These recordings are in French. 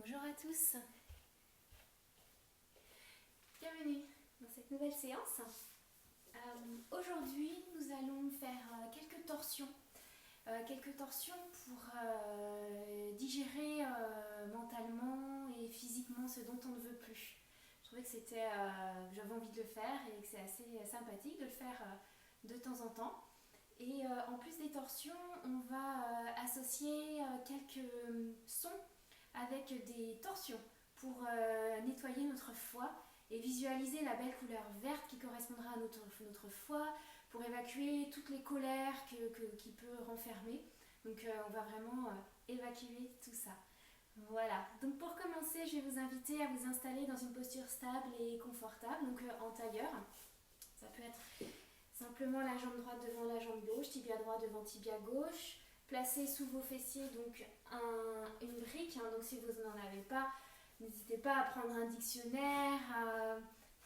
Bonjour à tous, bienvenue dans cette nouvelle séance. Aujourd'hui nous allons faire quelques torsions pour digérer mentalement et physiquement ce dont on ne veut plus. Je trouvais que j'avais envie de le faire et que c'est assez sympathique de le faire de temps en temps. Et en plus des torsions, on va associer quelques sons avec des torsions pour nettoyer notre foie et visualiser la belle couleur verte qui correspondra à notre foie pour évacuer toutes les colères qu'il peut renfermer. Donc on va vraiment évacuer tout ça. Voilà, donc pour commencer, je vais vous inviter à vous installer dans une posture stable et confortable, donc en tailleur. Ça peut être simplement la jambe droite devant la jambe gauche, tibia droit devant tibia gauche. Placez sous vos fessiers donc une brique, donc si vous n'en avez pas, n'hésitez pas à prendre un dictionnaire,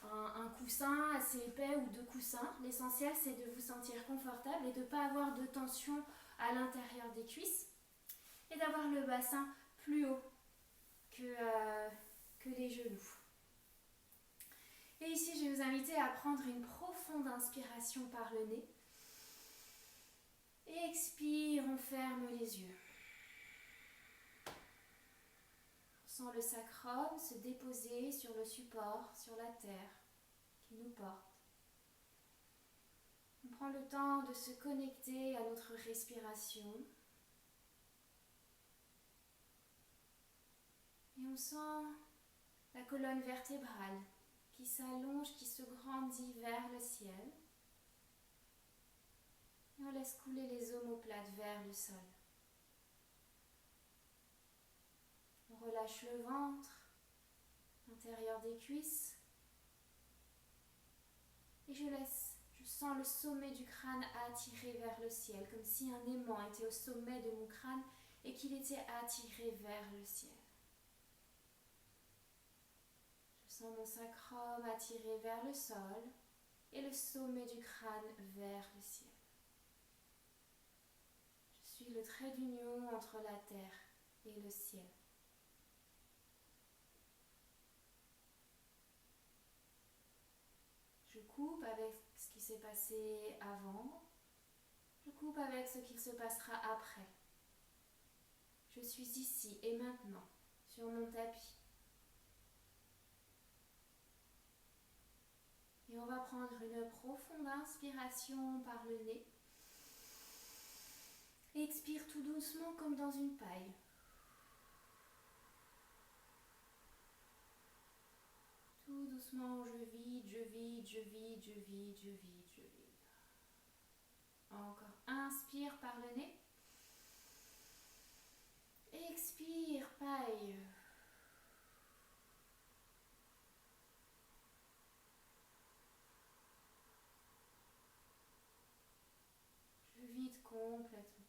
un coussin assez épais ou deux coussins. L'essentiel c'est de vous sentir confortable et de ne pas avoir de tension à l'intérieur des cuisses et d'avoir le bassin plus haut que les genoux. Et ici, je vais vous inviter à prendre une profonde inspiration par le nez. Et expire, on ferme les yeux. On sent le sacrum se déposer sur le support, sur la terre qui nous porte. On prend le temps de se connecter à notre respiration. Et on sent la colonne vertébrale qui s'allonge, qui se grandit vers le ciel. Et on laisse couler les omoplates vers le sol. On relâche le ventre, l'intérieur des cuisses. Et je sens le sommet du crâne attiré vers le ciel, comme si un aimant était au sommet de mon crâne et qu'il était attiré vers le ciel. Je sens mon sacrum attiré vers le sol et le sommet du crâne vers le ciel. Je suis le trait d'union entre la terre et le ciel. Je coupe avec ce qui s'est passé avant. Je coupe avec ce qu'il se passera après. Je suis ici et maintenant, sur mon tapis. Et on va prendre une profonde inspiration par le nez. Et expire tout doucement comme dans une paille. Tout doucement, je vide, je vide, je vide, je vide, je vide, je vide. Encore, inspire par le nez. Expire, paille. Je vide complètement.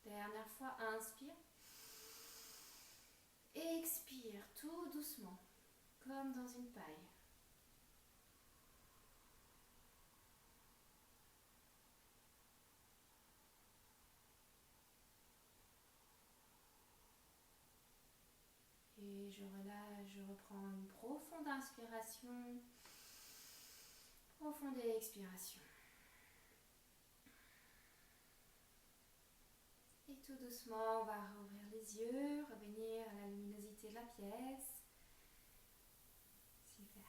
Dernière fois, inspire. Expire tout doucement, comme dans une paille. Et je relâche, je reprends une profonde inspiration, profonde expiration. Et tout doucement, on va rouvrir les yeux, revenir à la luminosité de la pièce. Super.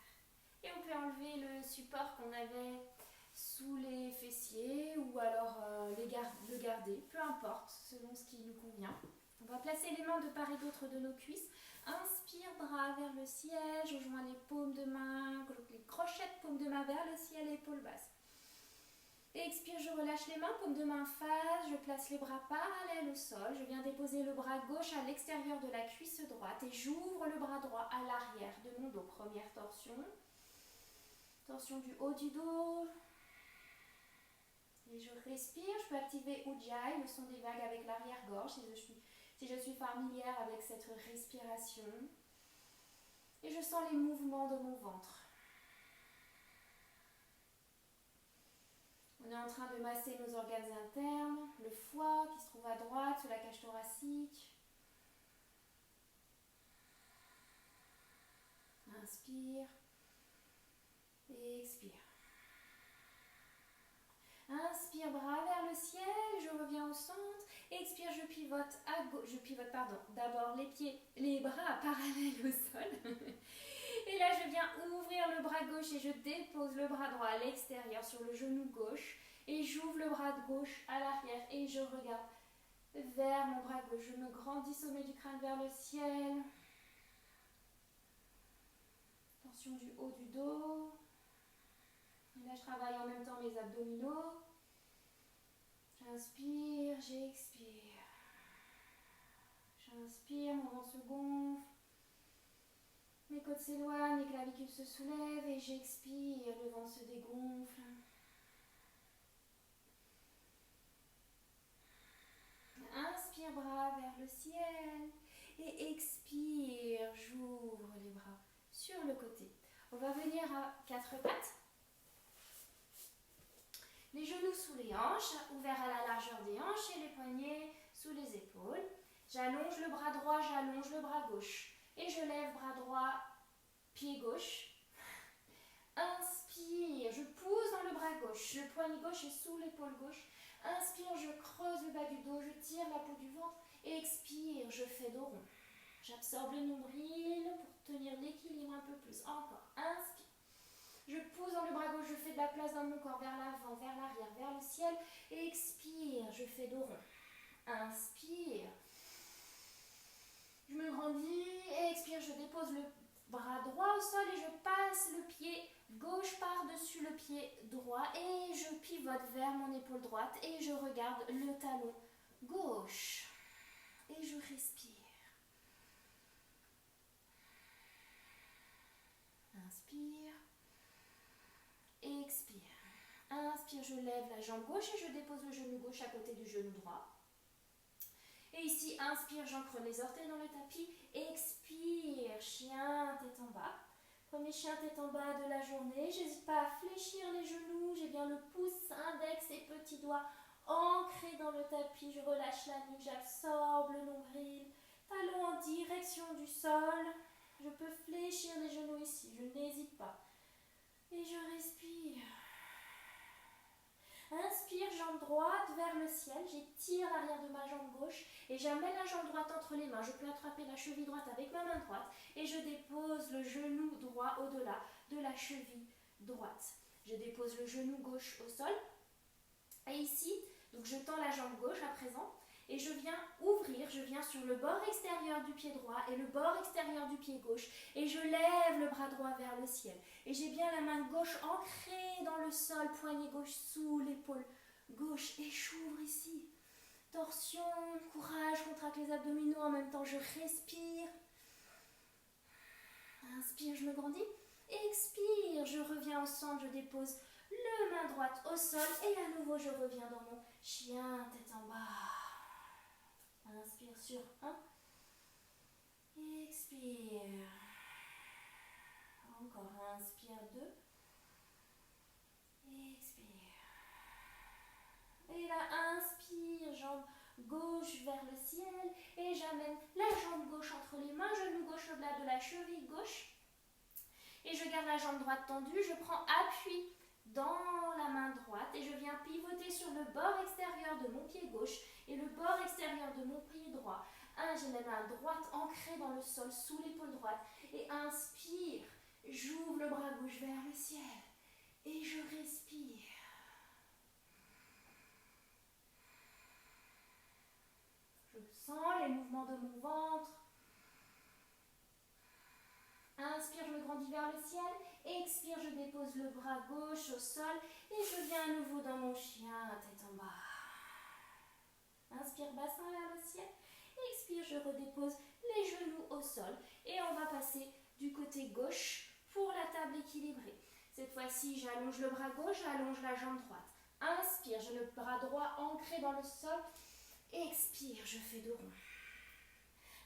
Et on peut enlever le support qu'on avait sous les fessiers ou alors le garder, peu importe, selon ce qui nous convient. On va placer les mains de part et d'autre de nos cuisses. Inspire, bras vers le ciel, je joins les paumes de main, les crochets de paumes de main vers le ciel, épaules basses. Expire, je relâche les mains, paumes de main face, je place les bras parallèles au sol. Je viens déposer le bras gauche à l'extérieur de la cuisse droite et j'ouvre le bras droit à l'arrière de mon dos. Première torsion. Torsion du haut du dos. Et je respire, je peux activer Ujjayi, le son des vagues avec l'arrière-gorge si je suis familière avec cette respiration. Et je sens les mouvements de mon ventre. On est en train de masser nos organes internes, le foie qui se trouve à droite, sur la cage thoracique. Inspire. Expire. Inspire, bras vers le ciel, je reviens au centre. Expire, je pivote à gauche. D'abord les bras parallèles au sol. Et là, je viens ouvrir le bras gauche et je dépose le bras droit à l'extérieur sur le genou gauche. Et j'ouvre le bras gauche à l'arrière et je regarde vers mon bras gauche. Je me grandis sommet du crâne vers le ciel. Tension du haut du dos. Et là, je travaille en même temps mes abdominaux. J'inspire, j'expire. J'inspire, mon ventre se gonfle. Mes côtes s'éloignent, les clavicules se soulèvent et j'expire, le ventre se dégonfle. Inspire, bras vers le ciel. Et expire, j'ouvre les bras sur le côté. On va venir à 4 pattes. Les genoux sous les hanches, ouverts à la largeur des hanches et les poignets sous les épaules. J'allonge le bras droit, j'allonge le bras gauche. Et je lève bras droit, pied gauche. Inspire, je pousse dans le bras gauche. Le poignet gauche est sous l'épaule gauche. Inspire, je creuse le bas du dos, je tire la peau du ventre. Expire, je fais dos rond. J'absorbe le nombril pour tenir l'équilibre un peu plus. Encore, inspire. Je pousse dans le bras gauche, je fais de la place dans mon corps, vers l'avant, vers l'arrière, vers le ciel. Expire, je fais dos rond. Inspire. Je me grandis. Expire, je dépose le bras droit au sol et je passe le pied gauche par-dessus le pied droit. Et je pivote vers mon épaule droite et je regarde le talon gauche. Et je respire. Inspire. Expire. Inspire, je lève la jambe gauche et je dépose le genou gauche à côté du genou droit. Et ici, inspire, j'ancre les orteils dans le tapis. Expire, chien, tête en bas. Premier chien, tête en bas de la journée. J'hésite pas à fléchir les genoux. J'ai bien le pouce, index et petit doigt ancrés dans le tapis. Je relâche la nuque, j'absorbe le nombril. Talons en direction du sol. Je peux fléchir les genoux ici, je n'hésite pas. Et je respire. Inspire, jambe droite vers le ciel. J'étire l'arrière de ma jambe gauche et j'amène la jambe droite entre les mains. Je peux attraper la cheville droite avec ma main droite et je dépose le genou droit au-delà de la cheville droite. Je dépose le genou gauche au sol. Et ici, donc je tends la jambe gauche à présent et je viens ouvrir, je viens sur le bord extérieur du pied droit et le bord extérieur du pied gauche et je lève le bras droit vers le ciel. Et j'ai bien la main gauche ancrée dans le sol, poignet gauche sous l'épaule gauche et j'ouvre ici. Torsion, courage, contracte les abdominaux, en même temps je respire. Inspire, je me grandis. Expire, je reviens au centre, je dépose le main droite au sol et à nouveau je reviens dans mon chien, tête en bas. Inspire sur 1. Expire. Encore, inspire 2. Expire. Et là, inspire, jambe gauche vers le ciel. Et j'amène la jambe gauche entre les mains, genou gauche au-delà de la cheville gauche. Et je garde la jambe droite tendue, je prends appui dans la main droite et je viens pivoter sur le bord extérieur de mon pied gauche et le bord extérieur de mon pied droit. J'ai la main droite ancrée dans le sol sous l'épaule droite et inspire, j'ouvre le bras gauche vers le ciel et je respire. Je sens les mouvements de mon ventre. Inspire, je me grandis vers le ciel. Expire, je dépose le bras gauche au sol et je viens à nouveau dans mon chien, tête en bas. Inspire, bassin vers le ciel. Expire, je redépose les genoux au sol et on va passer du côté gauche pour la table équilibrée. Cette fois-ci, j'allonge le bras gauche, j'allonge la jambe droite. Inspire, j'ai le bras droit ancré dans le sol. Expire, je fais dos rond.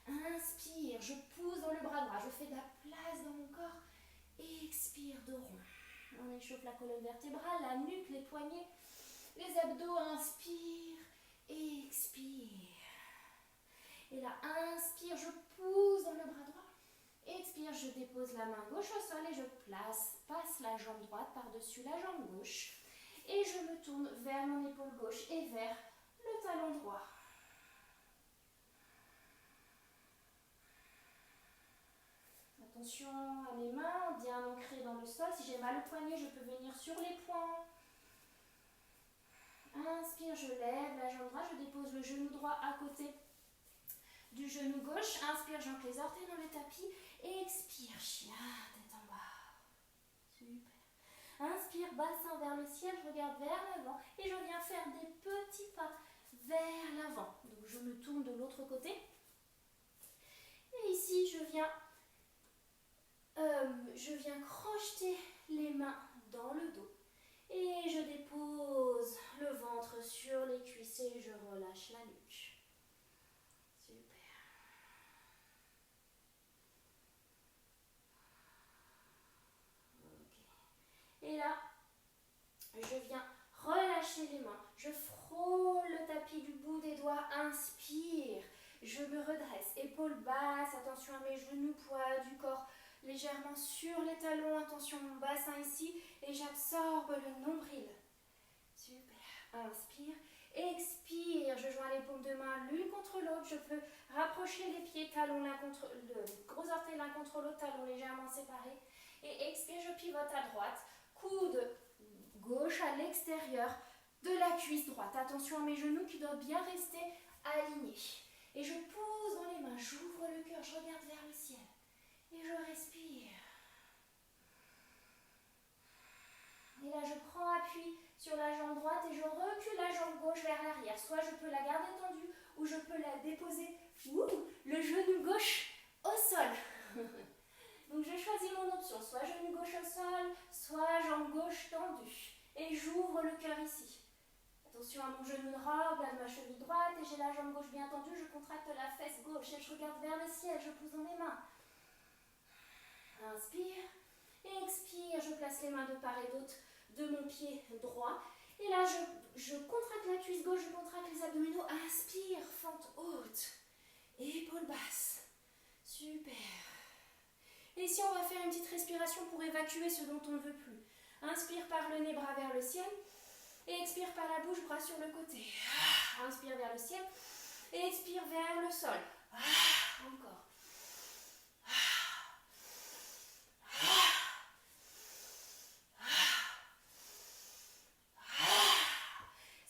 Inspire, je pousse dans le bras droit, je fais de la place dans mon corps. Expire, dos rond. On échauffe la colonne vertébrale, la nuque, les poignets, les abdos. Inspire, expire. Et là, inspire, je pousse dans le bras droit. Expire, je dépose la main gauche au sol et je passe la jambe droite par-dessus la jambe gauche. Et je me tourne vers mon épaule gauche et vers le talon droit. Attention à mes mains, bien ancrées dans le sol. Si j'ai mal au poignet, je peux venir sur les poings. Inspire, je lève la jambe droite, je dépose le genou droit à côté du genou gauche. Inspire, j'ancre les orteils dans le tapis. Expire, chien, tête en bas. Super. Inspire, bassin vers le ciel, je regarde vers l'avant et je viens faire des petits pas vers l'avant. Donc je me tourne de l'autre côté. Et ici, je viens crocheter les mains dans le dos. Et je dépose le ventre sur les cuisses et je relâche la nuque. Super. Ok. Et là, je viens relâcher les mains. Je frôle le tapis du bout des doigts. Inspire. Je me redresse. Épaules basses. Attention à mes genoux, poids du corps légèrement sur les talons. Attention mon bassin ici. Et j'absorbe le nombril. Super. Inspire. Expire. Je joins les paumes de main l'une contre l'autre. Je peux rapprocher les pieds, talons l'un contre le gros orteil l'un contre l'autre, talons légèrement séparés. Et expire, je pivote à droite. Coude gauche à l'extérieur de la cuisse droite. Attention à mes genoux qui doivent bien rester alignés. Et je pose dans les mains, j'ouvre le cœur, je regarde vers le ciel. Et je respire. Et là, je prends appui sur la jambe droite et je recule la jambe gauche vers l'arrière. Soit je peux la garder tendue ou je peux la déposer, le genou gauche au sol. Donc je choisis mon option, soit genou gauche au sol, soit jambe gauche tendue. Et j'ouvre le cœur ici. Attention à mon genou droit, au bas de ma cheville droite, et j'ai la jambe gauche bien tendue, je contracte la fesse gauche et je regarde vers le ciel, je pousse dans mes mains. Inspire, expire, je place les mains de part et d'autre de mon pied droit. Et là, je contracte la cuisse gauche, je contracte les abdominaux. Inspire, fente haute, épaules basses. Super. Et ici, on va faire une petite respiration pour évacuer ce dont on ne veut plus. Inspire par le nez, bras vers le ciel. Et expire par la bouche, bras sur le côté. Inspire vers le ciel. Et expire vers le sol. Encore.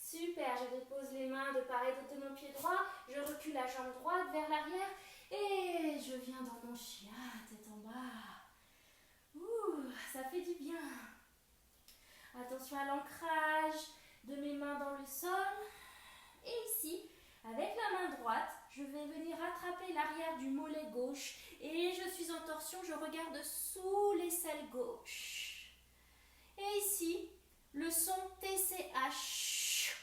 Super, je dépose les mains de part et d'autre de mon pied droit. Je recule la jambe droite vers l'arrière. Et je viens dans mon chien, tête en bas. Ça fait du bien. Attention à l'ancrage de mes mains dans le sol. Et ici, avec la main droite, je vais venir attraper l'arrière du mollet gauche. Et je suis en torsion, je regarde sous l'aisselle gauche. Et ici, le son TCH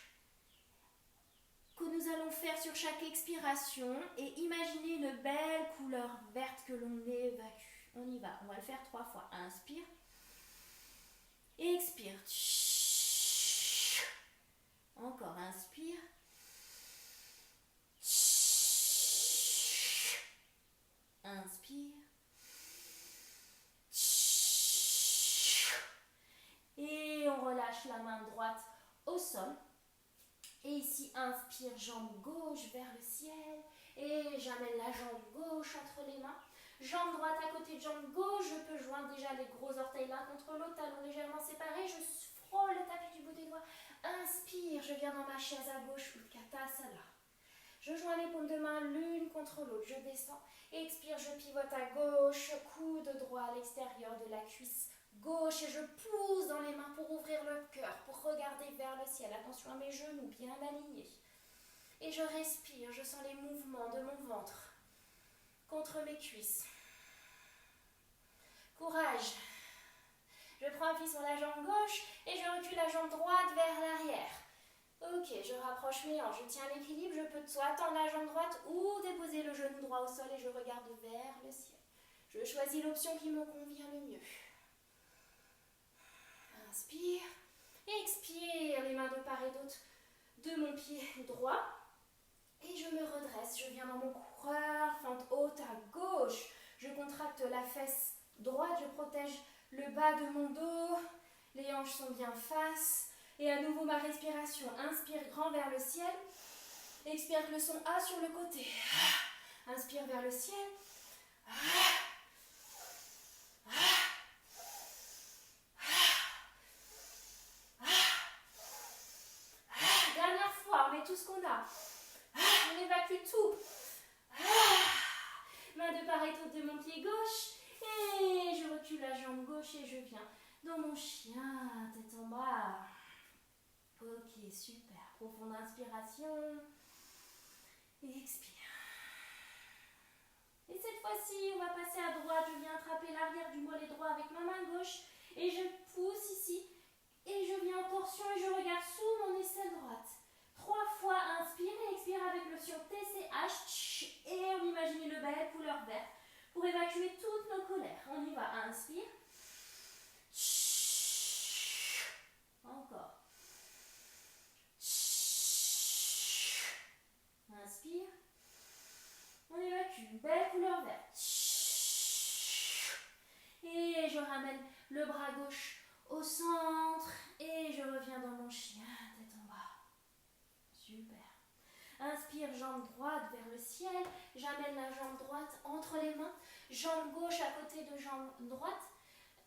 que nous allons faire sur chaque expiration. Et imaginez une belle couleur verte que l'on évacue. On y va, on va le faire 3 fois. Inspire. Expire. Encore, inspire. Inspire. Et on relâche la main droite au sol. Et ici, inspire, jambe gauche vers le ciel. Et j'amène la jambe gauche entre les mains. Jambe droite à côté de jambe gauche. Je peux joindre déjà les gros orteils l'un contre l'autre, talons légèrement séparés. Je frôle le tapis du bout des doigts. Inspire, je viens dans ma chaise à gauche, Utkatasana. Je joins les paumes de main l'une contre l'autre. Je descends. Expire, je pivote à gauche. Coude droit à l'extérieur de la cuisse gauche. Et je pousse dans les mains pour ouvrir le cœur, pour regarder vers le ciel. Attention à mes genoux bien alignés. Et je respire. Je sens les mouvements de mon ventre contre mes cuisses. Courage. Je prends appui sur la jambe gauche et je recule la jambe droite vers l'arrière. Ok, je rapproche mes hanches, je tiens l'équilibre, je peux soit tendre la jambe droite ou déposer le genou droit au sol et je regarde vers le ciel. Je choisis l'option qui me convient le mieux. Inspire, expire, les mains de part et d'autre de mon pied droit. Et je me redresse, je viens dans mon coureur, fente haute à gauche. Je contracte la fesse droite, je protège le bas de mon dos, les hanches sont bien face. Et à nouveau ma respiration, inspire grand vers le ciel, expire avec le son A sur le côté. Inspire vers le ciel. Dernière fois, on met tout ce qu'on a. On évacue tout. Main de part et d'autre de mon pied gauche. Et je recule la jambe gauche et je viens dans mon chien, tête en bas. Ok, super. Profonde inspiration. Et expire. Et cette fois-ci, on va passer à droite. Je viens attraper l'arrière du mollet droit avec ma main gauche. Et je pousse ici. Et je viens en torsion et je regarde sous mon aisselle droite. 3 fois, inspire et expire avec le son TCH. Et on imagine le balai couleur verte pour évacuer toutes nos colères. On y va. Inspire. Encore. Inspire. On évacue. Belle couleur verte. Et je ramène le bras gauche au centre. Et je reviens dans mon chien, tête en bas. Super. Inspire, jambe droite vers le ciel. J'amène la jambe droite entre les mains. Jambe gauche à côté de jambe droite.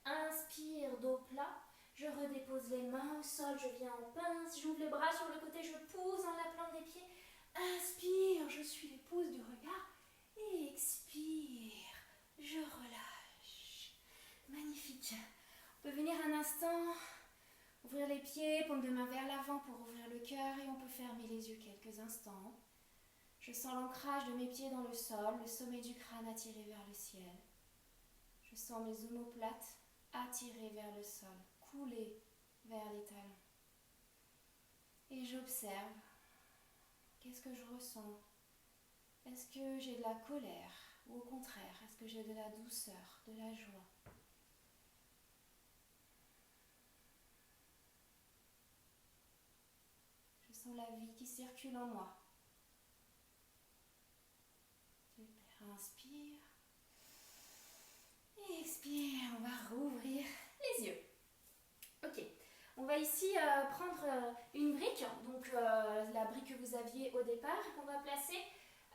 Inspire, dos plat. Je redépose les mains au sol. Je viens en pince. J'ouvre les bras sur le côté. Je pousse dans la plante des pieds. Inspire, je suis les pouces du regard. Et expire, je relâche. Magnifique. On peut venir un instant, ouvrir les pieds, paume de main vers l'avant pour ouvrir le cœur et on peut fermer les yeux quelques instants. Je sens l'ancrage de mes pieds dans le sol, le sommet du crâne attiré vers le ciel. Je sens mes omoplates attirées vers le sol, couler vers les talons. Et j'observe. Qu'est-ce que je ressens? Est-ce que j'ai de la colère? Ou au contraire, est-ce que j'ai de la douceur, de la joie? Je sens la vie qui circule en moi. Super, inspire. Et expire, on va rouvrir les yeux. Ok, on va ici prendre une brique, donc la brique que vous aviez au départ, qu'on va placer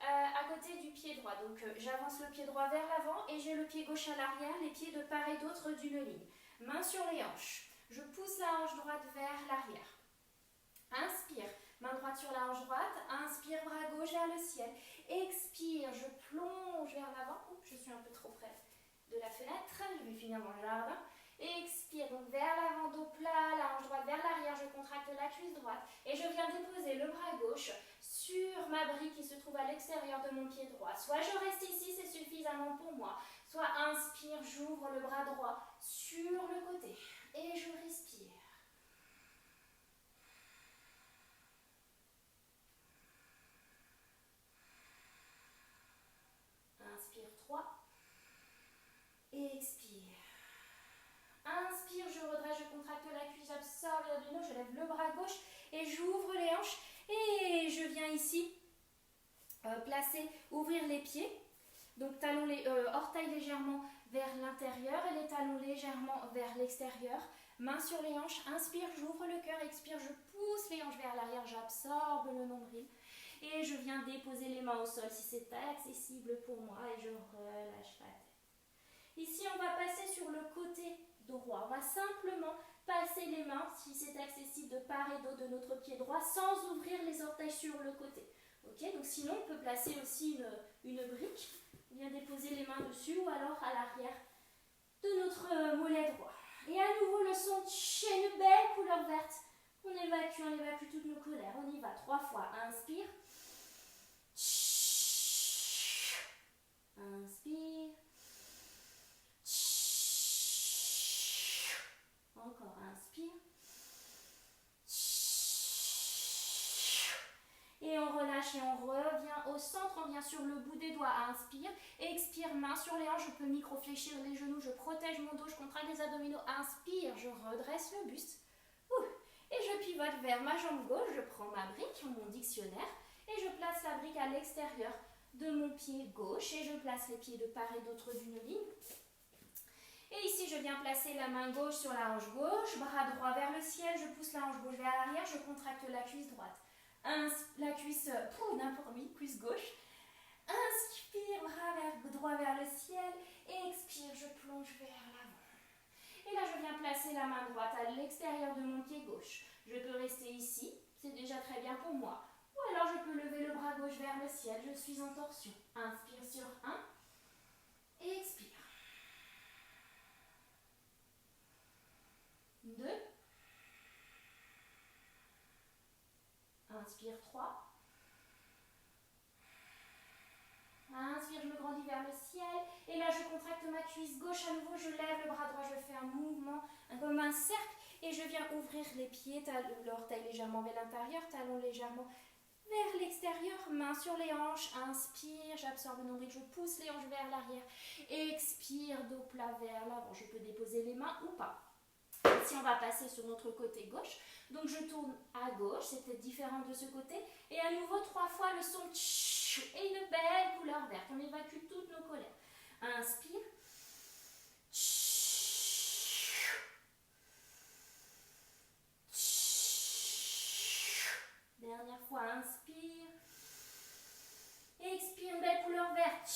à côté du pied droit. Donc j'avance le pied droit vers l'avant et j'ai le pied gauche à l'arrière, les pieds de part et d'autre d'une ligne. Main sur les hanches. Je pousse la hanche droite vers l'arrière. Inspire, main droite sur la hanche droite. Inspire, bras gauche vers le ciel. Expire, je plonge vers l'avant. Oups, je suis un peu trop près de la fenêtre. Je vais finir dans le jardin. Expire, donc vers l'avant, dos plat, la hanche droite vers l'arrière, je contracte la cuisse droite et je viens déposer le bras gauche sur ma brique qui se trouve à l'extérieur de mon pied droit. Soit je reste ici, c'est suffisamment pour moi, soit inspire, j'ouvre le bras droit sur le côté et je respire. Inspire 3 et expire. Inspire, je redresse, je contracte la cuisse, j'absorbe l'abdomen, je lève le bras gauche et j'ouvre les hanches et je viens ici placer, ouvrir les pieds. Donc talons orteils légèrement vers l'intérieur et les talons légèrement vers l'extérieur. Main sur les hanches, inspire, j'ouvre le cœur, expire, je pousse les hanches vers l'arrière, j'absorbe le nombril. Et je viens déposer les mains au sol si c'est accessible pour moi et je relâche la tête. Ici, on va passer sur le côté droit. On va simplement passer les mains, si c'est accessible, de part et d'autre de notre pied droit sans ouvrir les orteils sur le côté. Ok, donc sinon, on peut placer aussi une brique. On vient déposer les mains dessus ou alors à l'arrière de notre mollet droit. Et à nouveau, le son de une belle couleur verte. On évacue toutes nos colères. On y va 3 fois. Inspire. Inspire. Encore, inspire. Et on relâche et on revient au centre, on vient sur le bout des doigts, inspire, expire, main sur les hanches, je peux micro-fléchir les genoux, je protège mon dos, je contracte les abdominaux, inspire, je redresse le buste. Et je pivote vers ma jambe gauche, je prends ma brique, mon dictionnaire, et je place la brique à l'extérieur de mon pied gauche, et je place les pieds de part et d'autre d'une ligne. Et ici, je viens placer la main gauche sur la hanche gauche, bras droit vers le ciel, je pousse la hanche gauche vers l'arrière, je contracte la cuisse droite. La cuisse, n'importe oui, cuisse gauche. Inspire, droit vers le ciel. Expire, je plonge vers l'avant. Et là, je viens placer la main droite à l'extérieur de mon pied gauche. Je peux rester ici, c'est déjà très bien pour moi. Ou alors, je peux lever le bras gauche vers le ciel, je suis en torsion. Inspire sur 1 et expire. 2. Inspire 3. Inspire, je me grandis vers le ciel. Et là, je contracte ma cuisse gauche à nouveau. Je lève le bras droit, je fais un mouvement comme un cercle. Et je viens ouvrir les pieds, l'orteil légèrement vers l'intérieur, talon légèrement vers l'extérieur, main sur les hanches. Inspire, j'absorbe le nombril, je pousse les hanches vers l'arrière. Expire, dos plat vers l'avant. Je peux déposer les mains ou pas. Ici, on va passer sur notre côté gauche. Donc, je tourne à gauche. C'est peut-être différent de ce côté. Et à nouveau, 3 fois le son. Et une belle couleur verte. On évacue toutes nos colères. Inspire. Dernière fois, inspire. Expire, une belle couleur verte.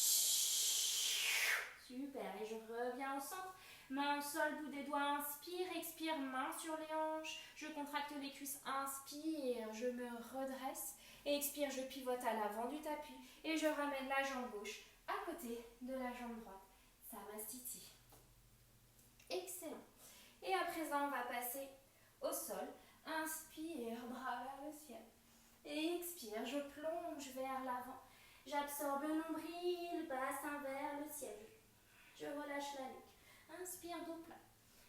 Super. Et je reviens au centre. Main au sol, bout des doigts, inspire, expire, main sur les hanches. Je contracte les cuisses, inspire, je me redresse. Expire, je pivote à l'avant du tapis et je ramène la jambe gauche à côté de la jambe droite. Samastiti. Excellent. Et à présent, on va passer au sol. Inspire, bras vers le ciel. Et expire, je plonge vers l'avant. J'absorbe le nombril, bassin vers le ciel. Je relâche la nuque. Inspire, dos plat.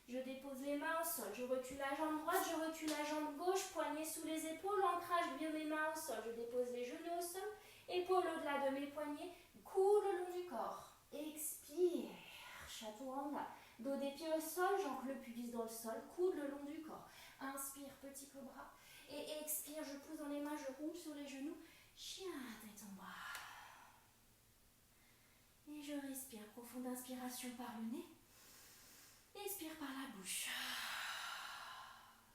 Je dépose les mains au sol. Je recule la jambe droite, je recule la jambe gauche, poignets sous les épaules, ancrage bien mes mains au sol. Je dépose les genoux au sol, épaules au-delà de mes poignets, coude le long du corps. Expire, chaturanga. Dos des pieds au sol, j'ancre le pubis dans le sol, coude le long du corps. Inspire, petit cobra. Et expire, je pousse dans les mains, je roule sur les genoux. Chien, tête en bas. Et je respire. Profonde inspiration par le nez. Expire par la bouche.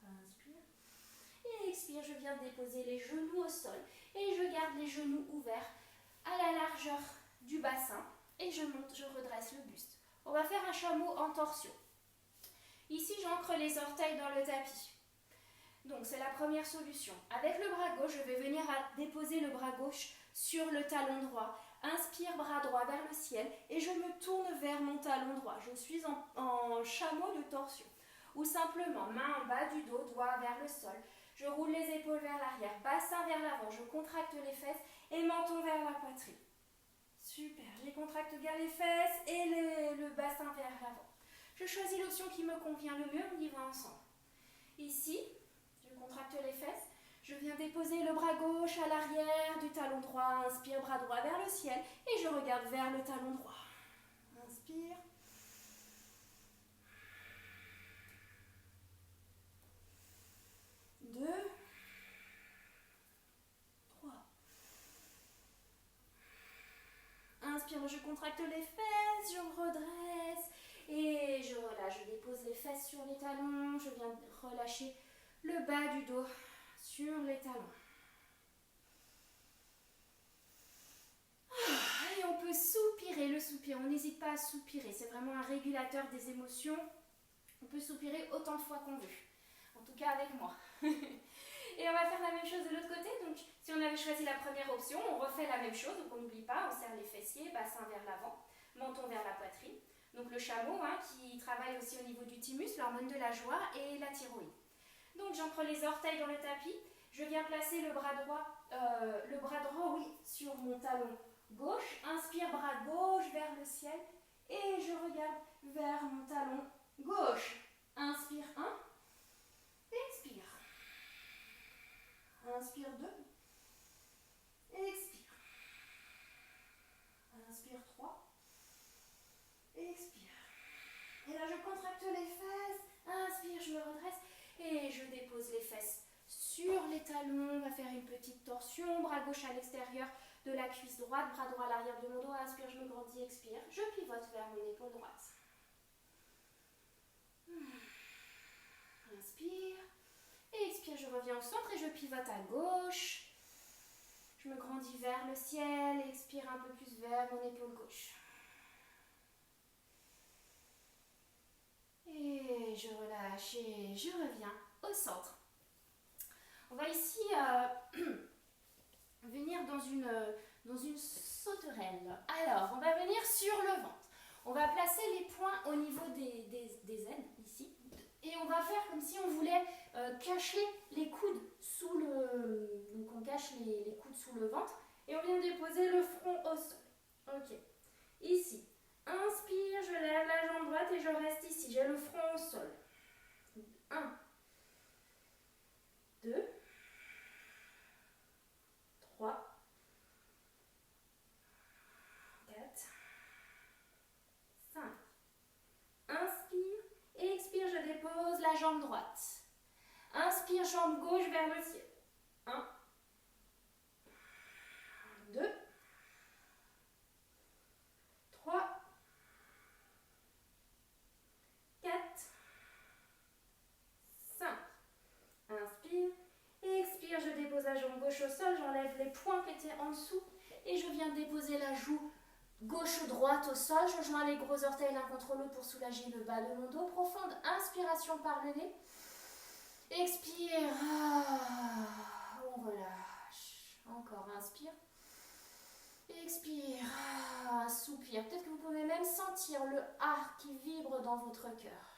Inspire. Et expire, je viens déposer les genoux au sol. Et je garde les genoux ouverts à la largeur du bassin. Et je monte, je redresse le buste. On va faire un chameau en torsion. Ici, j'ancre les orteils dans le tapis. Donc, c'est la première solution. Avec le bras gauche, je vais venir à déposer le bras gauche sur le talon droit. Inspire, bras droit vers le ciel et je me tourne vers mon talon droit. Je suis en chameau de torsion. Ou simplement, main en bas du dos, doigt vers le sol. Je roule les épaules vers l'arrière, bassin vers l'avant. Je contracte les fesses et menton vers la poitrine. Super, je contracte bien les fesses et le bassin vers l'avant. Je choisis l'option qui me convient le mieux, on y va ensemble. Ici, je contracte les fesses. Je viens déposer le bras gauche à l'arrière du talon droit. Inspire, bras droit vers le ciel. Et je regarde vers le talon droit. Inspire. Deux. 3. Inspire, je contracte les fesses. Je me redresse. Et je relâche. Je dépose les fesses sur les talons. Je viens relâcher le bas du dos sur les talons. Et on peut soupirer, le soupir, on n'hésite pas à soupirer, c'est vraiment un régulateur des émotions. On peut soupirer autant de fois qu'on veut, en tout cas avec moi. Et on va faire la même chose de l'autre côté, donc si on avait choisi la première option, on refait la même chose, donc on n'oublie pas, on serre les fessiers, bassin vers l'avant, menton vers la poitrine. Donc le chameau qui travaille aussi au niveau du thymus, l'hormone de la joie et la thyroïde. Donc j'ancre les orteils dans le tapis, je viens placer le bras droit, sur mon talon gauche. Inspire, bras gauche vers le ciel et je regarde vers mon talon gauche. Inspire 1, expire. Inspire 2, expire. Inspire 3, expire. Et là je contracte les fesses, inspire, je me redresse et je dépose les fesses sur les talons. On va faire une petite torsion, bras gauche à l'extérieur de la cuisse droite, bras droit à l'arrière de mon dos. Inspire, je me grandis, expire. Je pivote vers mon épaule droite. reviens au centre et je pivote à gauche. Je me grandis vers le ciel, expire un peu plus vers mon épaule gauche. Et je relâche et je reviens au centre. On va ici venir dans une sauterelle. Alors, on va venir sur le ventre. On va placer les poings au niveau des ailes, ici. Et on va faire comme si on voulait cacher les coudes sous le... Donc on cache les coudes sous le ventre. Et on vient déposer le front au sol. Ok. Ici. Inspire, je lève la jambe droite et je reste ici. J'ai le front au sol. 1, 2, 3, 4, 5. Inspire et expire, je dépose la jambe droite. Inspire, jambe gauche vers le ciel. 1, 2, 3, 4, 5. Inspire et expire, je dépose la jambe gauche au sol, j'enlève les poings qui étaient en dessous et je viens déposer la joue gauche ou droite au sol. Je joins les gros orteils l'un contre l'autre pour soulager le bas de mon dos. Profonde inspiration par le nez. Expire. On relâche. Encore inspire. Expire. Soupir. Peut-être que vous pouvez même sentir le A qui vibre dans votre cœur.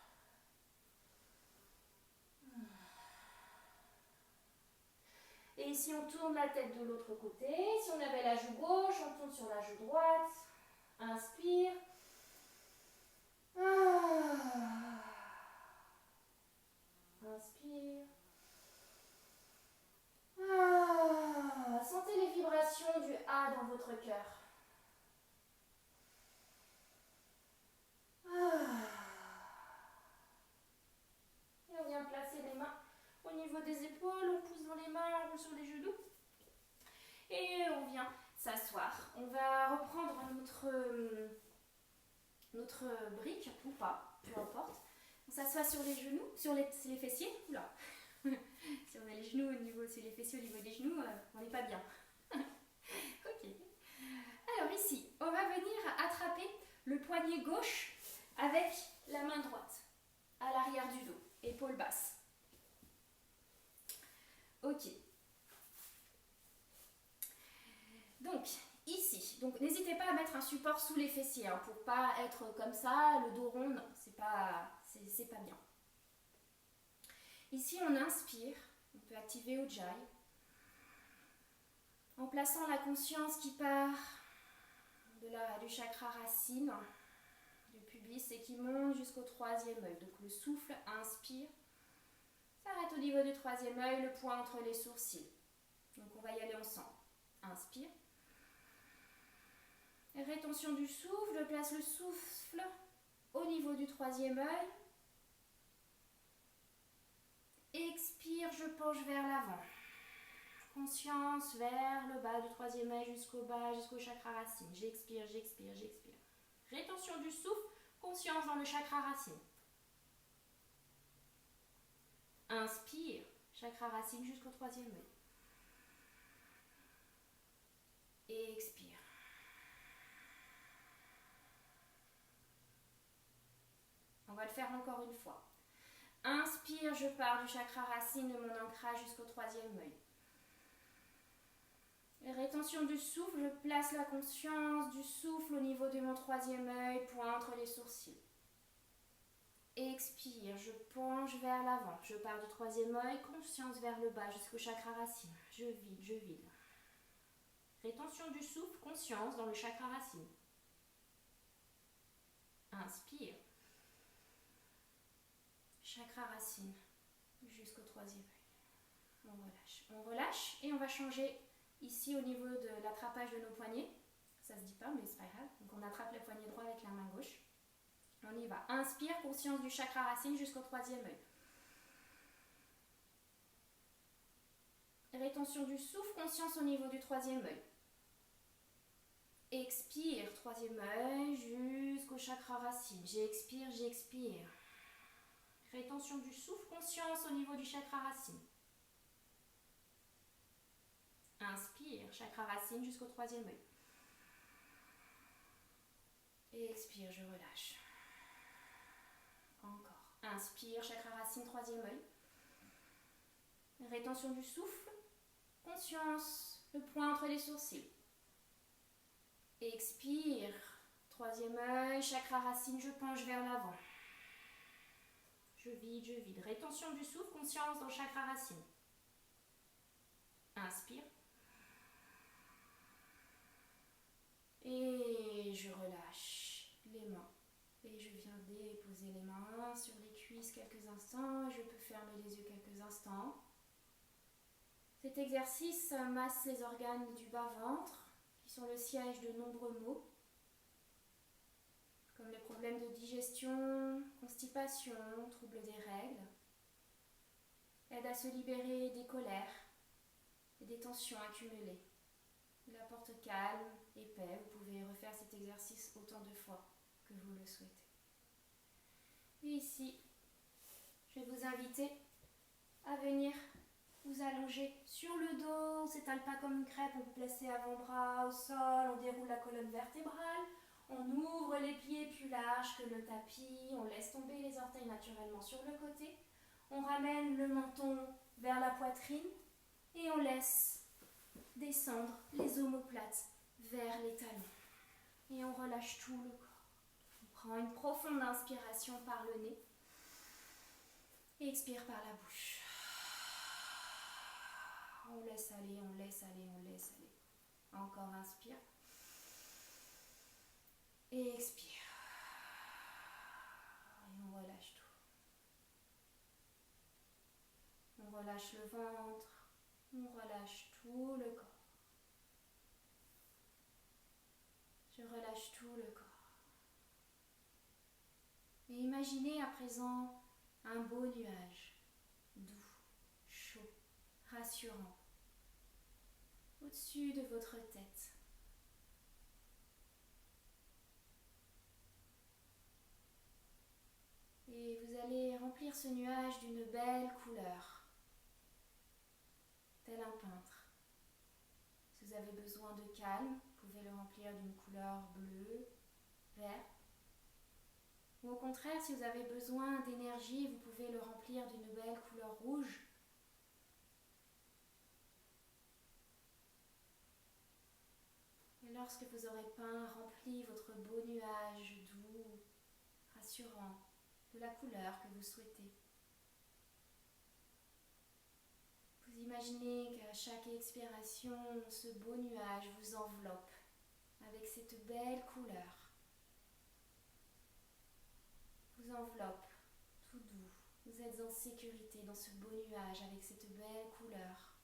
Et ici, on tourne la tête de l'autre côté. Si on avait la joue gauche, on tourne sur la joue droite. Inspire. Inspire. Sentez les vibrations du A dans votre cœur. Et on vient placer les mains au niveau des épaules, on pousse dans les mains, on roule sur les genoux. Et on vient s'asseoir. On va reprendre notre brique ou pas, peu importe. On s'assoit sur les genoux, sur les fessiers. Oula. Si on a les genoux sur les fessiers au niveau des genoux, on n'est pas bien. Ok. Alors ici, on va venir attraper le poignet gauche avec la main droite à l'arrière du dos, épaule basse. Ok. Donc, ici, n'hésitez pas à mettre un support sous les fessiers hein, pour pas être comme ça, le dos rond, non, c'est pas bien. Ici, on inspire, on peut activer Ujjayi en plaçant la conscience qui part du chakra racine, du pubis et qui monte jusqu'au troisième œil. Donc le souffle, inspire, s'arrête au niveau du troisième œil, le point entre les sourcils. Donc on va y aller ensemble. Inspire. Rétention du souffle, je place le souffle au niveau du troisième œil. Expire, je penche vers l'avant. Conscience vers le bas du troisième œil jusqu'au bas, jusqu'au chakra racine. J'expire, j'expire, j'expire. Rétention du souffle, conscience dans le chakra racine. Inspire, chakra racine jusqu'au troisième œil. Et expire. On va le faire encore une fois. Inspire, je pars du chakra racine de mon ancrage jusqu'au troisième œil. Rétention du souffle, je place la conscience du souffle au niveau de mon troisième œil, point entre les sourcils. Expire, je penche vers l'avant. Je pars du troisième œil, conscience vers le bas jusqu'au chakra racine. Je vide, je vide. Rétention du souffle, conscience dans le chakra racine. Inspire. Chakra racine jusqu'au troisième œil. On relâche. On relâche et on va changer ici au niveau de l'attrapage de nos poignets. Ça se dit pas mais c'est pas grave. Donc on attrape le poignet droit avec la main gauche. On y va. Inspire, conscience du chakra racine jusqu'au troisième œil. Rétention du souffle, conscience au niveau du troisième œil. Expire, troisième œil jusqu'au chakra racine. J'expire, j'expire. Rétention du souffle, conscience au niveau du chakra racine. Inspire, chakra racine jusqu'au troisième œil. Et expire, je relâche. Encore. Inspire, chakra racine, troisième œil. Rétention du souffle. Conscience, le point entre les sourcils. Expire, troisième œil, chakra racine, je penche vers l'avant. Je vide. Rétention du souffle, conscience dans le chakra racine. Inspire. Et je relâche les mains. Et je viens déposer les mains sur les cuisses quelques instants. Je peux fermer les yeux quelques instants. Cet exercice masse les organes du bas-ventre, qui sont le siège de nombreux maux, comme les problèmes de digestion, constipation, troubles des règles. Aide à se libérer des colères et des tensions accumulées. Il apporte calme et paix. Vous pouvez refaire cet exercice autant de fois que vous le souhaitez. Et ici, je vais vous inviter à venir vous allonger sur le dos. On ne s'étale pas comme une crêpe, on peut placer avant-bras au sol, on déroule la colonne vertébrale, on ouvre les pieds plus larges que le tapis, on laisse tomber les orteils naturellement sur le côté, on ramène le menton vers la poitrine et on laisse descendre les omoplates vers les talons. Et on relâche tout le corps. On prend une profonde inspiration par le nez et expire par la bouche. On laisse aller. Encore inspire. Et expire. Et on relâche tout. On relâche le ventre. On relâche tout le corps. Je relâche tout le corps. Et imaginez à présent un beau nuage, doux, chaud, rassurant, au-dessus de votre tête. Et vous allez remplir ce nuage d'une belle couleur, tel un peintre. Si vous avez besoin de calme, vous pouvez le remplir d'une couleur bleue, vert. Ou au contraire, si vous avez besoin d'énergie, vous pouvez le remplir d'une belle couleur rouge. Et lorsque vous aurez peint, rempli votre beau nuage doux, rassurant, de la couleur que vous souhaitez, vous imaginez qu'à chaque expiration, ce beau nuage vous enveloppe avec cette belle couleur. Vous enveloppe tout doux. Vous êtes en sécurité dans ce beau nuage avec cette belle couleur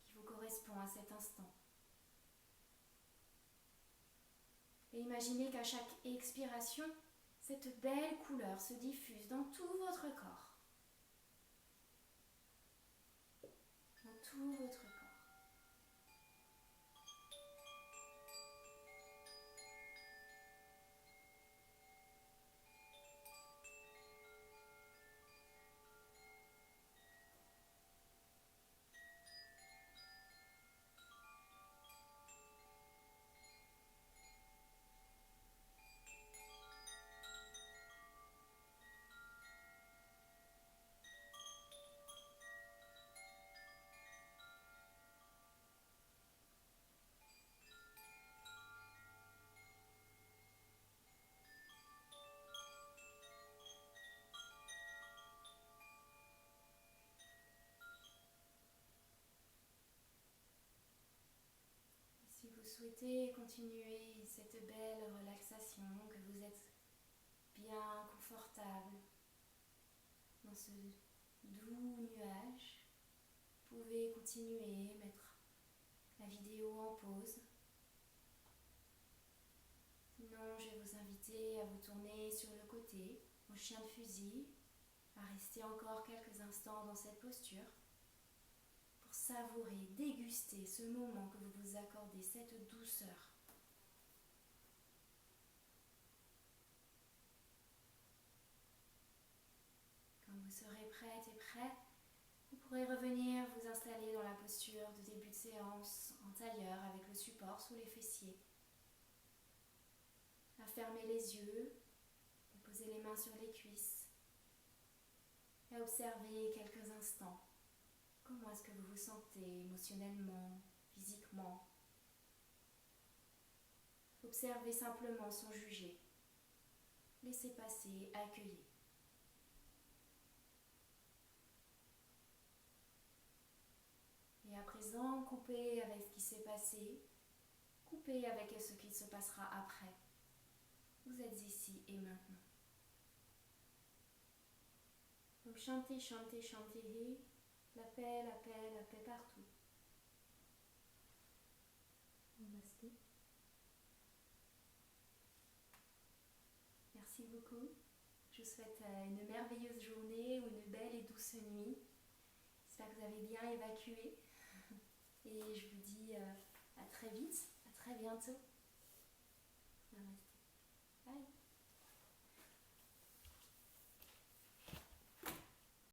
qui vous correspond à cet instant. Et imaginez qu'à chaque expiration, cette belle couleur se diffuse dans tout votre corps. Dans tout votre corps. Si vous souhaitez continuer cette belle relaxation, que vous êtes bien confortable dans ce doux nuage, vous pouvez continuer, mettre la vidéo en pause. Sinon, je vais vous inviter à vous tourner sur le côté, au chien de fusil, à rester encore quelques instants dans cette posture pour savourer, déguster ce moment que vous vous accordez, cette douceur. Quand vous serez prête et prêt, vous pourrez revenir vous installer dans la posture de début de séance en tailleur avec le support sous les fessiers. À fermer les yeux, à poser les mains sur les cuisses et à observer quelques instants comment est-ce que vous vous sentez émotionnellement, physiquement. Observez simplement sans juger. Laissez passer, accueillez. Et à présent, coupez avec ce qui s'est passé, coupez avec ce qui se passera après. Vous êtes ici et maintenant. Donc chantez, chantez, chantez, la paix, la paix, la paix partout. Namasté. Merci beaucoup. Je vous souhaite une merveilleuse journée ou une belle et douce nuit. J'espère que vous avez bien évacué. Et je vous dis à très vite, à très bientôt.